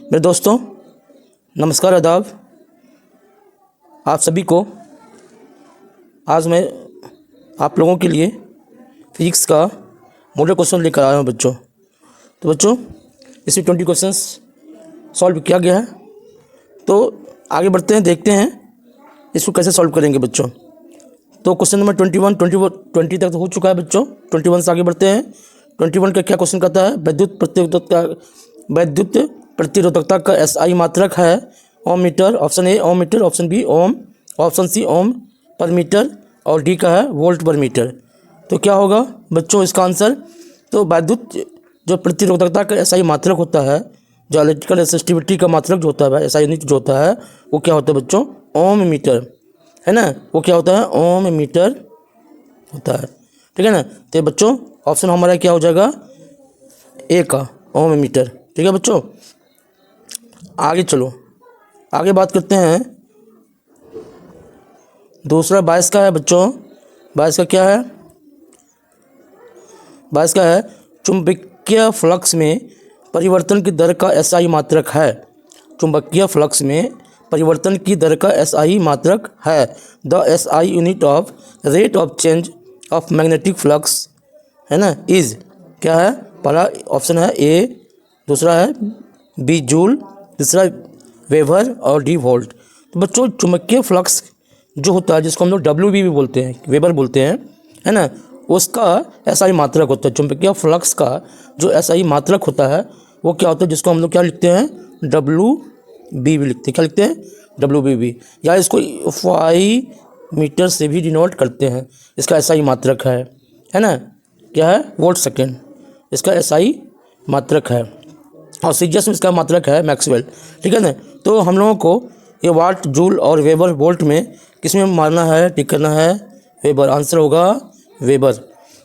मेरे दोस्तों, नमस्कार, आदाब। आप सभी को आज मैं आप लोगों के लिए फिजिक्स का मॉडल क्वेश्चन लेकर आया हूँ बच्चों। तो बच्चों, इसमें 20 क्वेश्चंस सॉल्व किया गया है। तो आगे बढ़ते हैं, देखते हैं इसको कैसे सॉल्व करेंगे बच्चों। तो क्वेश्चन नंबर 20 तक तो हो चुका है बच्चों। 21 से आगे बढ़ते हैं। 21 का क्या क्वेश्चन कहता है? वैद्युत प्रतिरोधकता का SI मात्रक है ohm metre. Option A ohm metre, option B ohm, option C ohm per metre और डी का है वोल्ट पर मीटर। तो क्या होगा बच्चों इसका आंसर? तो वैद्युत जो प्रतिरोधकता का SI मात्रक होता है, जो इलेक्ट्रिकल रेसिस्टिविटी का मात्रक जो होता है, SI यूनिट जो होता है, वो क्या होता है बच्चों? ओम मीटर, है ना। वो क्या होता है? ओम मीटर होता है, ठीक है ना। तो बच्चों ऑप्शन हमारा क्या हो जाएगा? ए का ओम मीटर, ठीक है बच्चों। आगे चलो, आगे बात करते हैं। दूसरा 22 का है बच्चों। 22 का क्या है? 22 का है चुंबकीय फ्लक्स में परिवर्तन की दर का SI मात्रक है। चुंबकीय फ्लक्स में परिवर्तन की दर का SI मात्रक है। The SI unit of rate of change of magnetic flux, है ना, इज क्या है? पहला ऑप्शन है ए, दूसरा है बी जूल, तीसरा वेबर और डी वोल्ट। तो बच्चों चुंबकीय फ्लक्स जो होता है, जिसको हम लोग WB भी बोलते हैं, वेबर बोलते हैं, है ना, उसका SI मात्रक होता है। चुंबकीय फ्लक्स का जो SI मात्रक होता है वो क्या होता है? जिसको हम लोग क्या लिखते हैं? WB भी लिखते हैं। क्या लिखते हैं? WBB, या इसको फाई मीटर से भी डिनोट करते हैं। इसका SI मात्रक है ना, क्या है? वोल्ट सेकेंड इसका SI मात्रक है। और सीजीएस में इसका मात्रक है मैक्सवेल, ठीक है ना। तो हम लोगों को ये वाट, जूल और वेबर, वोल्ट में किस में मारना है, टिक करना है? वेबर। आंसर होगा वेबर।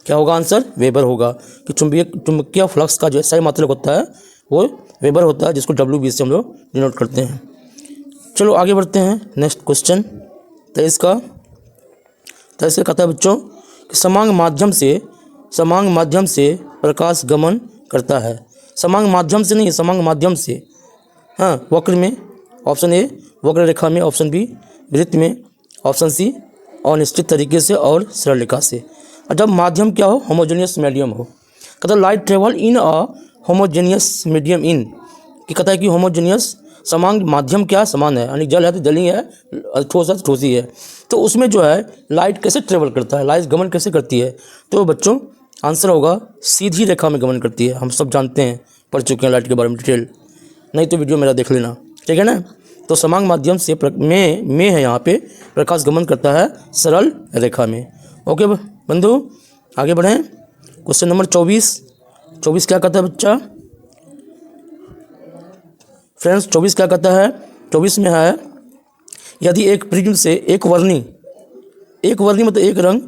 क्या होगा आंसर? वेबर होगा। कि चुंबकीय फ्लक्स का जो SI मात्रक होता है वो वेबर होता है, जिसको WB से हम लोग डिनोट करते हैं। चलो आगे बढ़ते हैं। नेक्स्ट क्वेश्चन 23 का। 23 कहता है बच्चों कि समांग माध्यम से प्रकाश गमन करता है। समांग माध्यम से नहीं, समांग माध्यम से, हाँ, वक्र में। ऑप्शन ए वक्र रेखा में, ऑप्शन बी वृत्त में, ऑप्शन सी अनिश्चित तरीके से और सरल रेखा से। और जब माध्यम क्या हो? होमोजेनियस मीडियम हो। कहता है light travel in a homogeneous medium in, कि कहता है कि होमोजेनियस समांग माध्यम क्या समान है, यानी जल है तो जल ही है, ठोस है तो ठोस ही है। तो उसमें जो है लाइट कैसे ट्रेवल करता है, लाइट गमन कैसे करती है? तो बच्चों आंसर होगा सीधी रेखा में गमन करती है। हम सब जानते हैं, पढ़ चुके हैं लाइट के बारे में डिटेल, नहीं तो वीडियो मेरा देख लेना, ठीक है ना। तो समांग माध्यम से में है, यहाँ पे प्रकाश गमन करता है सरल रेखा में। ओके बंधु, आगे बढ़ें। क्वेश्चन नंबर 24 क्या कहता है बच्चा? फ्रेंड्स 24 क्या कहता है? 24 में है यदि एक प्रिज्म से एक वर्णी मतलब एक रंग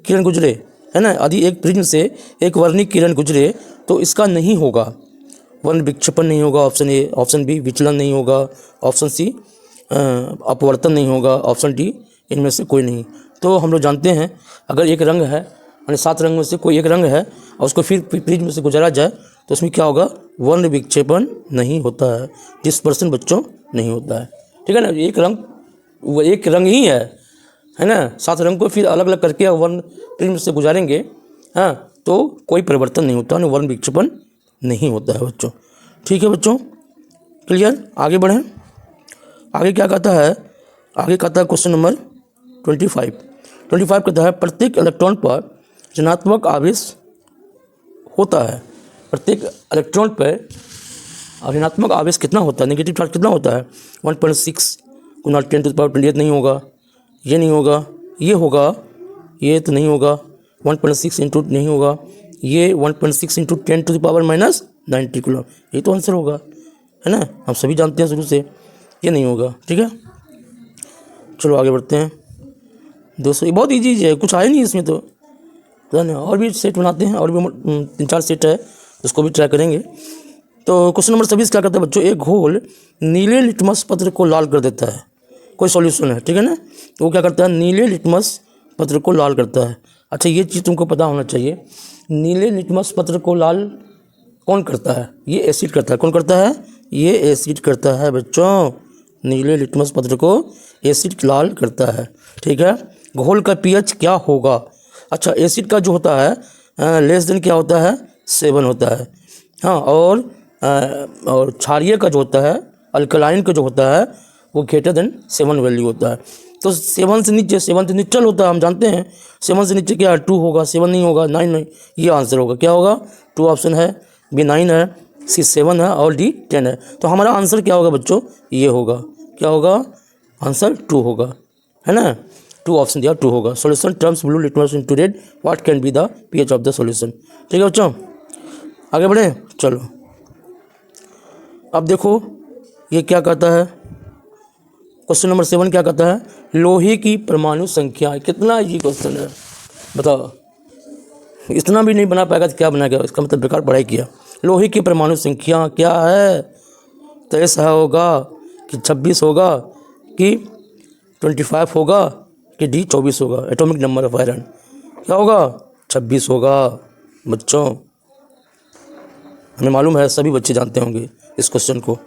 किरण गुजरे, है ना, यदि एक प्रिज्म से एक वर्णी किरण गुजरे तो इसका नहीं होगा वर्ण विक्षेपण नहीं होगा। ऑप्शन ए, ऑप्शन बी विचलन नहीं होगा, ऑप्शन सी अपवर्तन नहीं होगा, ऑप्शन डी इनमें से कोई नहीं। तो हम लोग जानते हैं अगर एक रंग है, यानी 7 रंग में से कोई एक रंग है और उसको फिर प्रिज्म से गुजारा जाए तो उसमें क्या होगा? वर्ण विक्षेपण नहीं होता है, डिस्पर्सन बच्चों नहीं होता है, ठीक है ना। एक रंग ही है ना, 7 रंग को फिर अलग अलग करके वर्ण प्रिज्म से गुजारेंगे, हाँ, तो कोई परिवर्तन नहीं होता, वर्ण विक्षेपण नहीं होता है बच्चों, ठीक है बच्चों, क्लियर। आगे बढ़ें। आगे क्या कहता है? आगे कहता है क्वेश्चन नंबर 25 कहता है प्रत्येक इलेक्ट्रॉन पर ऋणात्मक आवेश होता है। प्रत्येक इलेक्ट्रॉन पर ऋणात्मक आवेश कितना होता है, नेगेटिव चार्ज कितना होता है? 1.6 गुना 10⁻28 नहीं होगा, ये नहीं होगा, ये होगा, ये तो नहीं होगा, 1.6 इंटू नहीं होगा, ये 1.6 इंटू 10⁻90 कूलम, ये तो आंसर होगा, है ना। हम सभी जानते हैं शुरू से, ये नहीं होगा, ठीक है। चलो आगे बढ़ते हैं। दोस्तों ये बहुत ईजी है, कुछ आया नहीं इसमें तो, और भी सेट बनाते हैं, और भी 3-4 सेट है, उसको भी ट्राई करेंगे। तो क्वेश्चन नंबर 26 क्या करता है बच्चों? एक घोल नीले लिटमस पत्र को लाल कर देता है। कोई सॉल्यूशन है, ठीक है ना। वो क्या करता है? नीले लिटमस पत्र को लाल करता है। अच्छा, ये चीज़ तुमको पता होना चाहिए, नीले लिटमस पत्र को लाल कौन करता है? ये एसिड करता है। कौन करता है? ये एसिड करता है बच्चों, नीले लिटमस पत्र को एसिड लाल करता है। ठीक है। घोल का पीएच क्या होगा? अच्छा, एसिड का जो होता है लेस देन क्या होता है? 7 होता है। हाँ, और क्षारीय का जो होता है, अल्कलाइन का जो होता है, वो ग्रेटर देन 7 वैल्यू होता है। तो 7 से नीचे, 7 से नीचल होता है, हम जानते हैं। 7 से नीचे क्या है? 2 होगा, 7 नहीं होगा, 9 नहीं। ये आंसर होगा, क्या होगा? 2 ऑप्शन है, बी 9 है, सी 7 है और डी 10 है। तो हमारा आंसर क्या होगा बच्चों? ये होगा। क्या होगा? आंसर 2 होगा, है ना। 2 ऑप्शन दिया, 2 होगा। Solution terms blue litmus into red, what can be the pH of the solution. ठीक है बच्चों, आगे बढ़े। चलो अब देखो ये क्या कहता है, क्वेश्चन नंबर 7 क्या कहता है? लोहे की परमाणु संख्या। कितना ये क्वेश्चन है बताओ, इतना भी नहीं बना पाएगा तो क्या बनाएगा? इसका मतलब बेकार पढ़ाई किया। लोहे की परमाणु संख्या क्या है? 23 होगा कि 26 होगा कि 25 होगा कि डी 24 होगा? एटॉमिक नंबर ऑफ आयरन क्या होगा? 26 होगा बच्चों। हमें मालूम है, सभी बच्चे जानते होंगे इस क्वेश्चन को।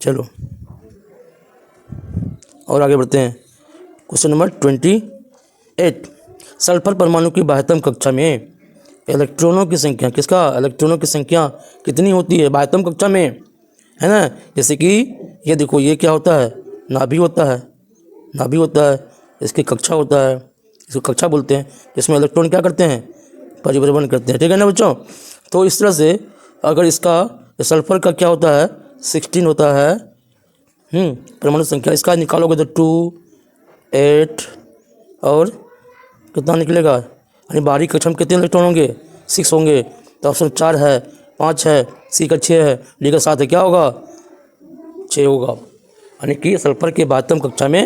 चलो और आगे बढ़ते हैं। क्वेश्चन नंबर 28, सल्फर परमाणु की बाह्यतम कक्षा में इलेक्ट्रॉनों की संख्या, किसका? इलेक्ट्रॉनों की संख्या कितनी होती है बाह्यतम कक्षा में, है ना। जैसे कि ये देखो, ये क्या होता है? नाभि होता है, नाभि होता है, इसकी कक्षा होता है, इसको कक्षा बोलते हैं। इसमें इलेक्ट्रॉन क्या करते हैं? परिभ्रमण करते हैं। ठीक है ना बच्चों। तो इस तरह से अगर इसका सल्फर का क्या होता है? 16 होता है परमाणु संख्या। इसका निकालोगे तो 2, 8 और कितना निकलेगा? यानी बाहरी कक्षा में कितने इलेक्ट्रॉन होंगे? 6 होंगे। तो ऑप्शन 4 है, 5 है, सी का 6 है, डी का 7 है। क्या होगा? 6 होगा। यानी कि सल्फर के बाह्यतम कक्षा में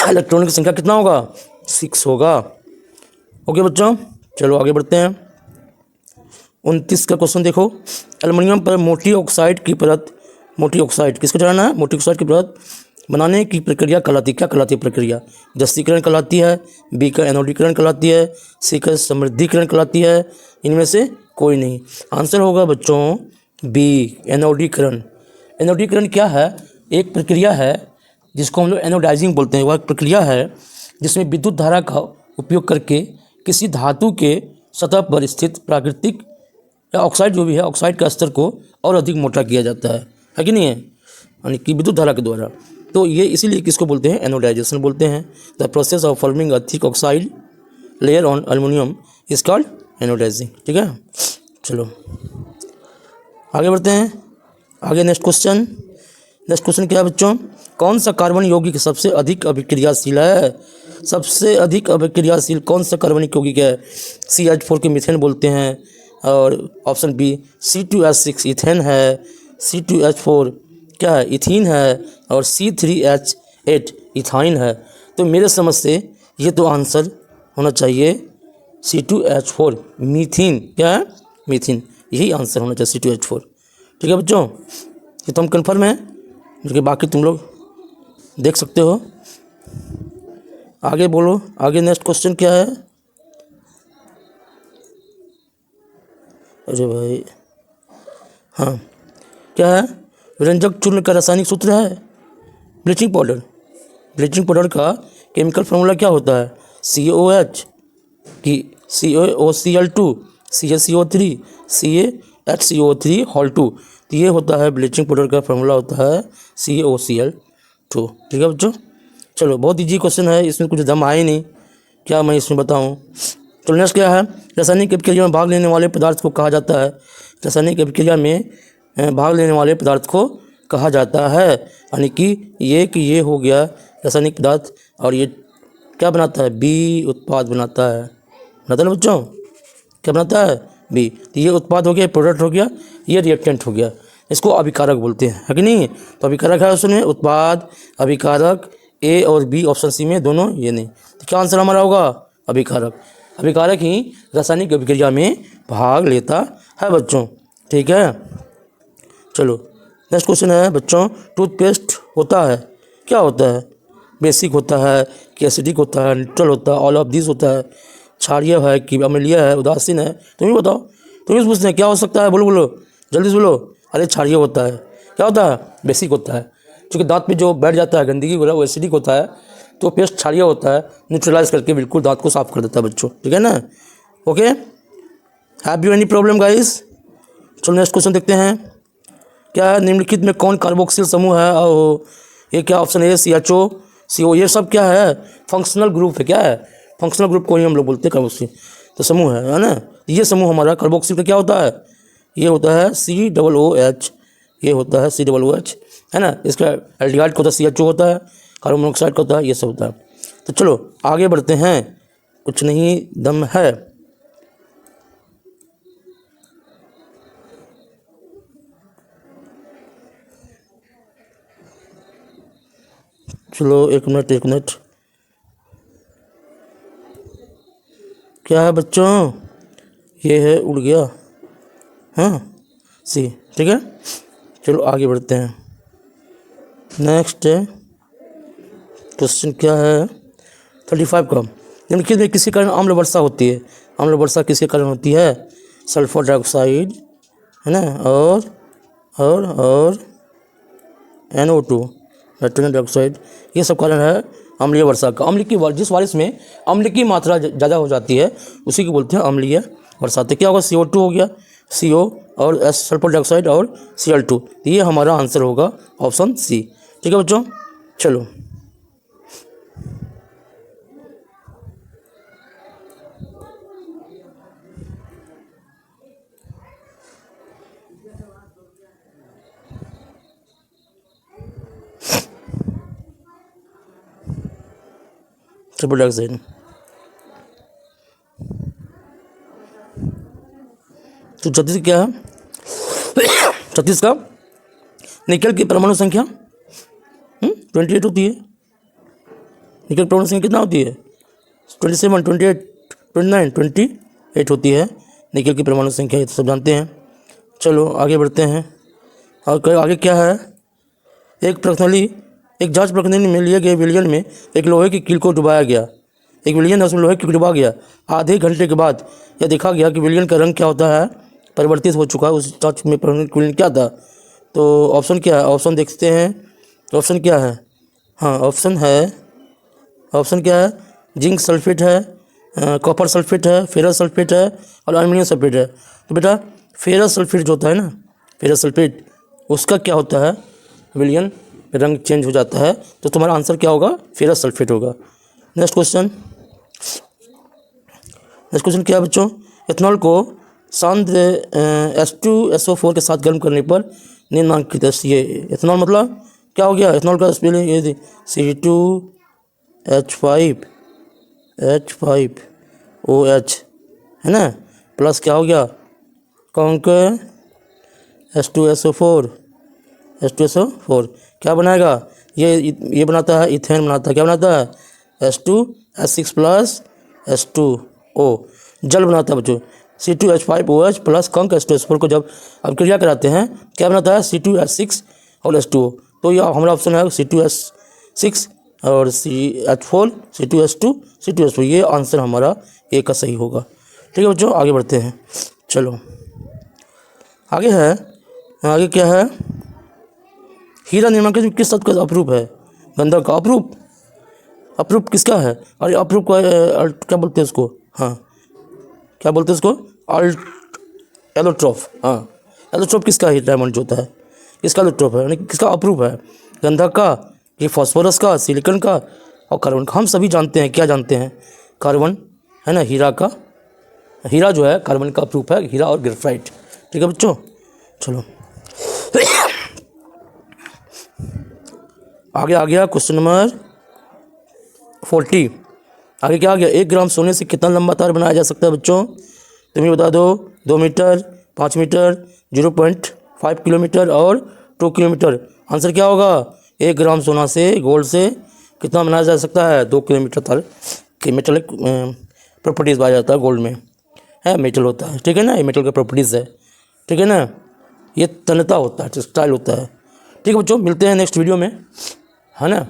इलेक्ट्रॉन की संख्या कितना होगा? 6 होगा। ओके बच्चों, चलो आगे बढ़ते हैं। 29 का क्वेश्चन देखो, एल्युमिनियम पर मोटी ऑक्साइड की परत, मोटी ऑक्साइड किसको चढ़ाना है? मोटी ऑक्साइड की परत बनाने की प्रक्रिया कहलाती है, क्या कहलाती है प्रक्रिया? जस्तीकरण कहलाती है, बी का एनोडीकरण कहलाती है, सी का समृद्धिकरण कहलाती है, इनमें से कोई नहीं। आंसर होगा बच्चों बी, एनोडीकरण। एनोडीकरण क्या है? एक प्रक्रिया है जिसको हम लोग एनोडाइजिंग बोलते हैं। वह एक प्रक्रिया है जिसमें विद्युत धारा का उपयोग करके किसी धातु के सतह पर स्थित प्राकृतिक या ऑक्साइड जो भी है, ऑक्साइड का स्तर को और अधिक मोटा किया जाता है कि नहीं है? यानी कि विद्युत धारा के द्वारा। तो ये इसीलिए किसको बोलते हैं? एनोडाइजेशन बोलते हैं। The process of forming a thick oxide layer on aluminium is called anodizing. ठीक है, चलो आगे बढ़ते हैं। आगे नेक्स्ट क्वेश्चन क्या है बच्चों? कौन सा कार्बन यौगिक सबसे अधिक अभिक्रियाशील है? सबसे अधिक अभिक्रियाशील कौन सा कार्बनिक यौगिक है? CH4 के मीथेन बोलते हैं। और ऑप्शन बी C2H6 इथेन है, C2H4 क्या है? इथीन है, और C3H8 इथाइन है। तो मेरे समझ से ये तो आंसर होना चाहिए C2H4 मीथेन। क्या है? मीथेन, यही आंसर होना चाहिए C2H4। ठीक है बच्चों, ये तो हम कन्फर्म है, जो कि बाकी तुम लोग देख सकते हो। आगे बोलो, आगे नेक्स्ट क्वेश्चन क्या है? अरे भाई हाँ, क्या है? व्यंजक चूर्ण का रासायनिक सूत्र है ब्लीचिंग पाउडर। ब्लीचिंग पाउडर का केमिकल फार्मूला क्या होता है? COH कि CaCl2 CaCO3 CaHCO3 होल 2। तो ये होता है ब्लीचिंग पाउडर का फार्मूला होता है CaCl2। ठीक है बच्चों, चलो बहुत इजी क्वेश्चन है, इसमें कुछ दम आए नहीं, क्या मैं इसमें बताऊं। तो नेक्स्ट क्या है? रासायनिक अभिक्रिया में भाग लेने वाले पदार्थ को कहा जाता है, रासायनिक अभिक्रिया में भाग लेने वाले पदार्थ को कहा जाता है। यानी कि ये हो गया रासायनिक पदार्थ, और ये क्या बनाता है? बी उत्पाद बनाता है ना बच्चों? क्या बनाता है? बी। तो ये उत्पाद हो गया, प्रोडक्ट हो गया, ये रिएक्टेंट हो गया। इसको अभिकारक बोलते हैं, है कि नहीं? तो अभिकारक है उसमें उत्पाद, अभिकारक, ए और बी ऑप्शन सी में दोनों ये नहीं। तो क्या आंसर हमारा होगा? अभिकारक। अभिकारक ही रासायनिक अभिक्रिया में भाग लेता है बच्चों। ठीक है, चलो नेक्स्ट क्वेश्चन है बच्चों, टूथपेस्ट होता है, क्या होता है? बेसिक होता है कि एसिडिक होता है, न्यूट्रल होता है, ऑल ऑफ दिस होता है, क्षारीय है कि अम्लीय है, उदासीन है? तुम ही बताओ, तुम ही पूछते हैं क्या हो सकता है? बोलो जल्दी से बोलो। अरे क्षारीय होता है। क्या होता है, बेसिक होता है। क्योंकि दांत पे जो बैठ जाता है गंदगी वगैरह वो एसिडिक होता है, तो पेस्ट क्षारीय होता है, न्यूट्रलाइज करके बिल्कुल दांत को साफ कर देता है बच्चों, ठीक है ना। Okay, have you any problem guys? चलो नेक्स्ट क्वेश्चन देखते हैं। क्या है, निम्नलिखित में कौन कार्बोक्सिल समूह है? और ये क्या ऑप्शन है, CHO, CO, ये सब क्या है, फंक्शनल ग्रुप है। क्या है, फंक्शनल ग्रुप को ही हम लोग बोलते हैं कार्बोक्सिल, तो समूह है ना। ये समूह हमारा कार्बोक्सिल का क्या होता है, ये होता है COOH, ये होता है COOH, है ना। इसका एल्डिहाइड का होता है CHO होता है, कार्बन मोनोऑक्साइड का होता है, ये सब होता है। तो चलो आगे बढ़ते हैं, कुछ नहीं दम है। चलो एक मिनट, क्या है बच्चों, ये है उड़ गया, हाँ सी, ठीक है। चलो आगे बढ़ते हैं। नेक्स्ट क्वेश्चन क्या है, 35 का, निम्नलिखित में किसी कारण अम्ल वर्षा होती है? अम्ल वर्षा किसके कारण होती है? सल्फर डाइऑक्साइड, है ना, और NO2, नाइट्रोजन डाइऑक्साइड, ये सब कारण है अम्लीय वर्षा का। अम्ल की जिस बारिश में अम्ल की मात्रा ज़्यादा हो जाती है उसी को बोलते हैं अम्लीय वर्षा। तो क्या होगा, CO2 हो गया, CO और S सल्फर डाइऑक्साइड और Cl2, ये हमारा आंसर होगा ऑप्शन C, ठीक है बच्चों। चलो सल्फर डाइऑक्साइड, तो 36 क्या है, 36 का निकल की परमाणु संख्या 28 होती है। निकल परमाणु संख्या कितना होती है, 27, 28, 29, 28 होती है निकल की परमाणु संख्या, ये तो सब जानते हैं। चलो आगे बढ़ते हैं। और आगे क्या है, एक जांच प्रणाली में लिए गए विलयन में एक लोहे की कील को डुबाया गया। एक विलयन है, उसमें लोहे की कील डुबा गया। आधे घंटे के बाद यह देखा गया कि विलयन का रंग क्या होता है, परिवर्तित हो चुका है। उस जांच में विलयन क्या था? तो ऑप्शन क्या है, ऑप्शन देखते हैं, ऑप्शन क्या है, हाँ ऑप्शन क्या है, जिंक सल्फेट है, कॉपर सल्फेट है, फेरस सल्फेट है और एल्युमिनियम सल्फेट है। तो बेटा फेरस सल्फेट जो होता है ना, फेरस सल्फेट, उसका क्या होता है, विलयन रंग चेंज हो जाता है। तो तुम्हारा आंसर क्या होगा, फेरस सल्फेट होगा। नेक्स्ट क्वेश्चन क्या है बच्चों, इथेनॉल को सांद्र H2SO4 के साथ गर्म करने पर निम्नलिखित ये इथेनॉल मतलब क्या हो गया, इथेनॉल का स्पेलिंग ये थी C2H5OH, है ना, प्लस क्या हो गया, कौन का H2SO4 क्या बनाएगा, ये बनाता है इथेन बनाता है, क्या बनाता है, H2S6 प्लस H2O, जल बनाता है बच्चों। C2H5OH प्लस कंक H2SO4 को जब अब क्रिया कराते हैं क्या बनाता है, C2H6 और H2O। तो यह हमारा ऑप्शन है C2H6 और CH4 C2H2 ये आंसर हमारा ए का सही होगा, ठीक है बच्चों। आगे बढ़ते हैं, चलो आगे क्या है, हीरा निर्माण के किस शब्द का अप्रूप है, गंधक का अप्रूप किसका है, अरे अप्रूप का क्या बोलते हैं उसको, हाँ क्या बोलते हैं उसको, एलोट्रोप, हाँ एलोट्रोप किसका है, डायमंड जो होता है किसका एलोट्रोप है, यानी किसका अप्रूप है, गंधक का, ये फॉस्फोरस का, सिलिकॉन का और कार्बन का। हम सभी जानते हैं, क्या जानते हैं, कार्बन है ना, हीरा जो है कार्बन का अप्रूप है, हीरा और ग्रेफाइट, ठीक है बच्चों। चलो आगे आ गया क्वेश्चन नंबर 40। आगे क्या आ गया, 1 ग्राम सोने से कितना लंबा तार बनाया जा सकता है बच्चों, तुम्हें बता दो, 2 मीटर, 5 मीटर, 0.5 किलोमीटर और 2 किलोमीटर। आंसर क्या होगा, 1 ग्राम सोना से गोल्ड से कितना बनाया जा सकता है, 2 किलोमीटर तार के मेटलिक प्रॉपर्टीज़ पाया जाता है गोल्ड में, है मेटल होता है, ठीक है ना, ये मेटल का प्रॉपर्टीज़ है, ठीक है ना, ये तन्यता होता है, टेक्सटाइल होता है, ठीक है बच्चों। मिलते हैं नेक्स्ट वीडियो में, है ना,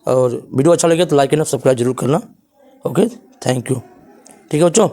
और वीडियो अच्छा लगे तो लाइक एंड सब्सक्राइब जरूर करना। ओके, थैंक यू, ठीक है बच्चों।